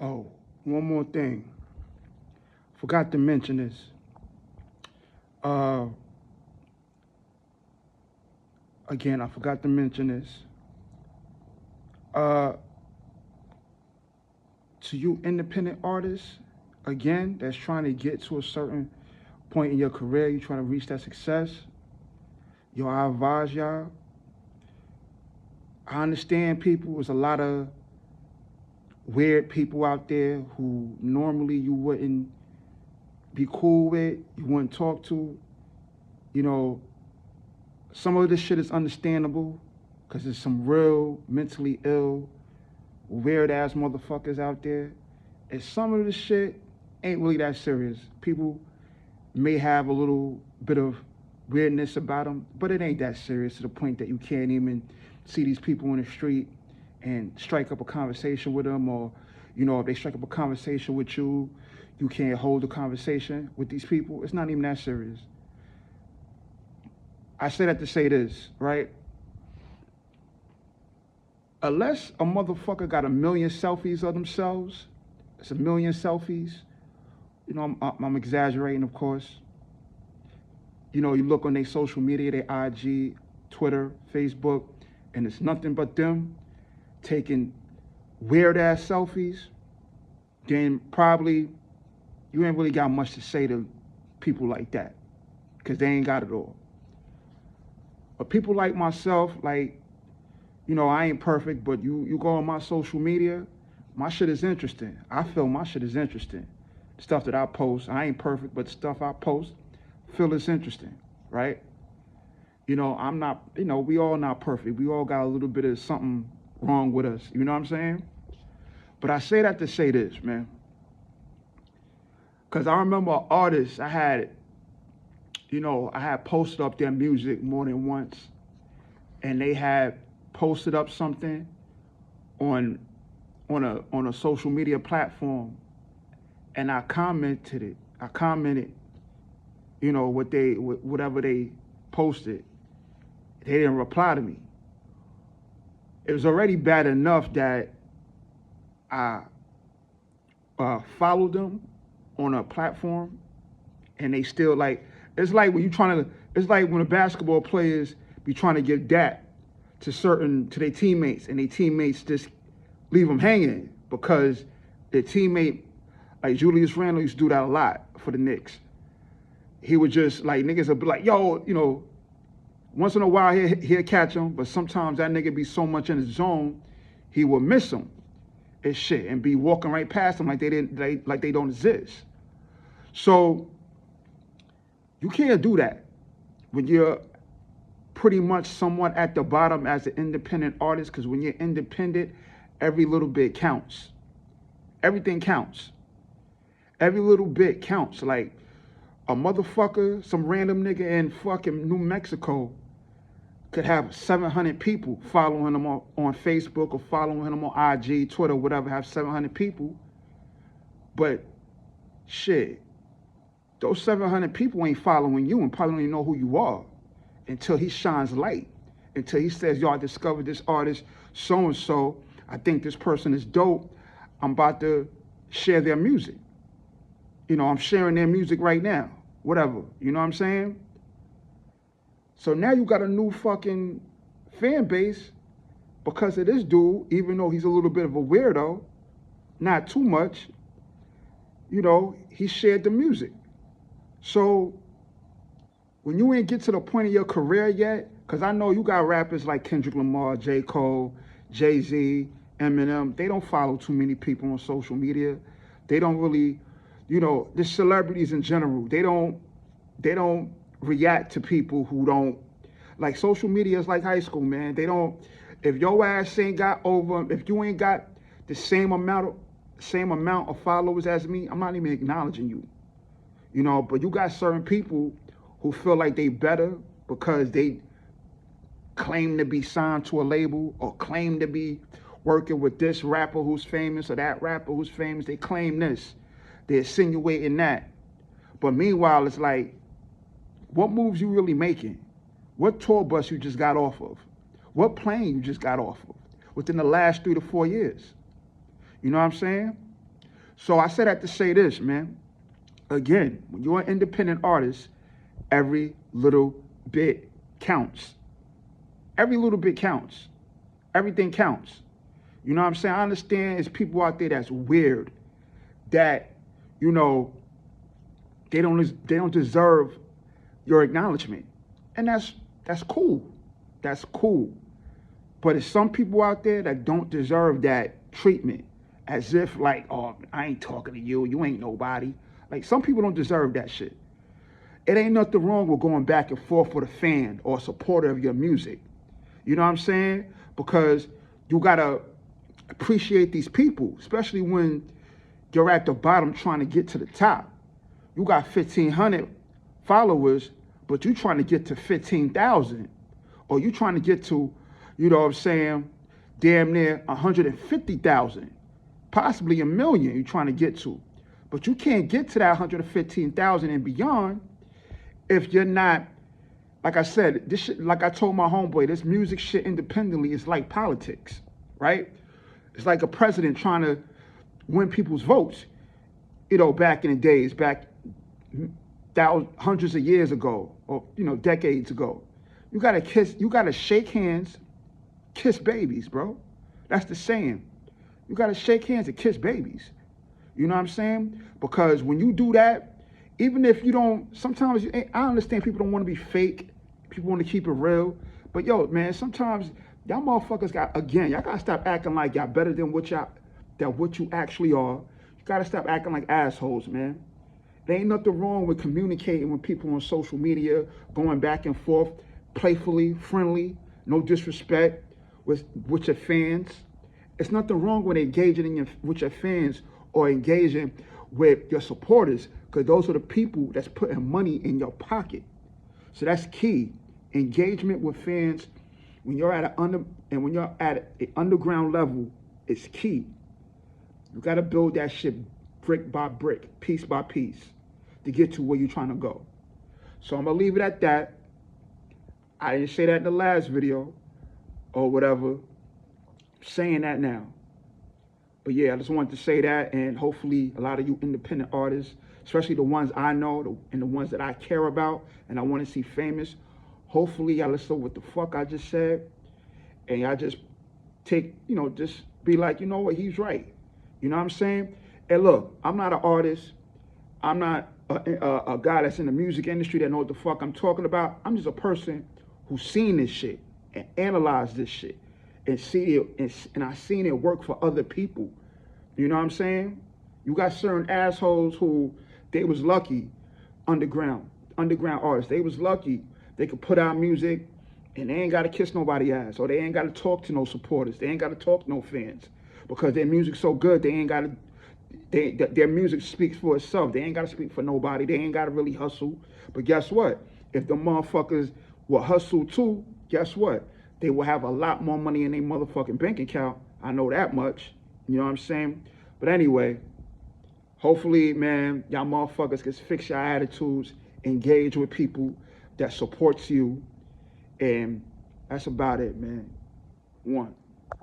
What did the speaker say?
Oh, one more thing. Forgot to mention this. Uh, Again, I forgot to mention this. Uh, to you independent artists, again, that's trying to get to a certain point in your career, you're trying to reach that success. Yo, I advise y'all. I understand people. There's a lot of weird people out there who normally you wouldn't be cool with, you wouldn't talk to. You know, some of this shit is understandable because there's some real mentally ill, weird ass motherfuckers out there. And some of this shit ain't really that serious. People may have a little bit of weirdness about them, but it ain't that serious to the point that you can't even see these people in the street and strike up a conversation with them, or, you know, if they strike up a conversation with you, you can't hold a conversation with these people. It's not even that serious. I say that to say this, right? Unless a motherfucker got a million selfies of themselves, it's a million selfies. You know, I'm exaggerating, of course. You know, you look on their social media, their IG, Twitter, Facebook, and it's nothing but them taking weird ass selfies. Then probably you ain't really got much to say to people like that, because they ain't got it all. But people like myself, like, you know, I ain't perfect, but you go on my social media, my shit is interesting. I feel my shit is interesting. Stuff that I post, I ain't perfect, but stuff I post, feel it's interesting, right? You know, I'm not, you know, we all not perfect. We all got a little bit of something wrong with us. You know what I'm saying? But I say that to say this, man. Because I remember artists, I had posted up their music more than once, and they had posted up something on a social media platform, and I commented, you know, whatever they posted. They didn't reply to me. It was already bad enough that I followed them on a platform, and they still like. It's like when it's like when the basketball players be trying to give that to their teammates, and their teammates just leave them hanging because their teammate, like Julius Randle, used to do that a lot for the Knicks. He would just, like, niggas would be like, yo, you know, once in a while he'll catch him, but sometimes that nigga be so much in his zone, he will miss him and shit, and be walking right past them like they don't exist. So you can't do that when you're pretty much somewhat at the bottom as an independent artist, because when you're independent, every little bit counts. Everything counts. Every little bit counts. Like, a motherfucker, some random nigga in fucking New Mexico could have 700 people following him on Facebook, or following him on IG, Twitter, whatever, have 700 people. But shit, those 700 people ain't following you and probably don't even know who you are until he shines light, until he says, yo, I discovered this artist, so-and-so, I think this person is dope, I'm about to share their music. You know, I'm sharing their music right now, whatever, you know what I'm saying? So now you got a new fucking fan base because of this dude, even though he's a little bit of a weirdo, not too much, you know, he shared the music. So when you ain't get to the point of your career yet, because I know you got rappers like Kendrick Lamar, J. Cole, Jay-Z, Eminem, they don't follow too many people on social media. They don't really, you know, the celebrities in general, they don't react to people who don't, like, social media is like high school, man. They don't, if your ass ain't got over, if you ain't got the same amount of followers as me, I'm not even acknowledging you. You know, but you got certain people who feel like they better because they claim to be signed to a label, or claim to be working with this rapper who's famous or that rapper who's famous. They claim this. They're insinuating that. But meanwhile, it's like, what moves you really making? What tour bus you just got off of? What plane you just got off of within the last 3 to 4 years? You know what I'm saying? So I said that to say this, man. Again, when you're an independent artist, every little bit counts. Every little bit counts. Everything counts. You know what I'm saying? I understand there's people out there that's weird, that, you know, they don't deserve your acknowledgement. And that's cool. That's cool. But there's some people out there that don't deserve that treatment. As if like, oh, I ain't talking to you. You ain't nobody. Like, some people don't deserve that shit. It ain't nothing wrong with going back and forth with a fan or a supporter of your music. You know what I'm saying? Because you gotta appreciate these people, especially when you're at the bottom trying to get to the top. You got 1,500 followers, but you trying to get to 15,000. Or you trying to get to, you know what I'm saying, damn near 150,000. Possibly 1 million you're trying to get to. But you can't get to that 115,000 and beyond if you're not, like I said, this shit, like I told my homeboy, this music shit independently is like politics, right? It's like a president trying to win people's votes, you know, back in the days, back hundreds of years ago, or, you know, decades ago. You gotta shake hands, kiss babies, bro. That's the saying. You gotta shake hands and kiss babies. You know what I'm saying? Because when you do that, even if you don't, sometimes, I understand people don't want to be fake. People want to keep it real. But yo, man, sometimes y'all motherfuckers y'all gotta stop acting like y'all better than what you actually are. You gotta stop acting like assholes, man. There ain't nothing wrong with communicating with people on social media, going back and forth, playfully, friendly, no disrespect with your fans. It's nothing wrong with engaging with your fans or engaging with your supporters, because those are the people that's putting money in your pocket. So that's key. Engagement with fans when you're at an underground level is key. You got to build that shit brick by brick, piece by piece, to get to where you're trying to go. So I'm gonna leave it at that. I didn't say that in the last video or whatever. I'm saying that now. But yeah, I just wanted to say that, and hopefully a lot of you independent artists, especially the ones I know and the ones that I care about and I want to see famous, hopefully y'all listen to what the fuck I just said, and y'all just take, you know, just be like, you know what, he's right. You know what I'm saying? And look, I'm not an artist. I'm not a guy that's in the music industry that know what the fuck I'm talking about. I'm just a person who's seen this shit and analyzed this shit and see it, and I seen it work for other people. You know what I'm saying? You got certain assholes who, they was lucky, underground artists. They was lucky they could put out music and they ain't got to kiss nobody ass, or they ain't got to talk to no supporters. They ain't got to talk to no fans, because their music's so good. They ain't got to. Their music speaks for itself. They ain't got to speak for nobody. They ain't got to really hustle. But guess what? If the motherfuckers will hustle too, guess what? They will have a lot more money in their motherfucking bank account. I know that much. You know what I'm saying? But anyway, hopefully, man, y'all motherfuckers can fix your attitudes, engage with people that supports you. And that's about it, man. One.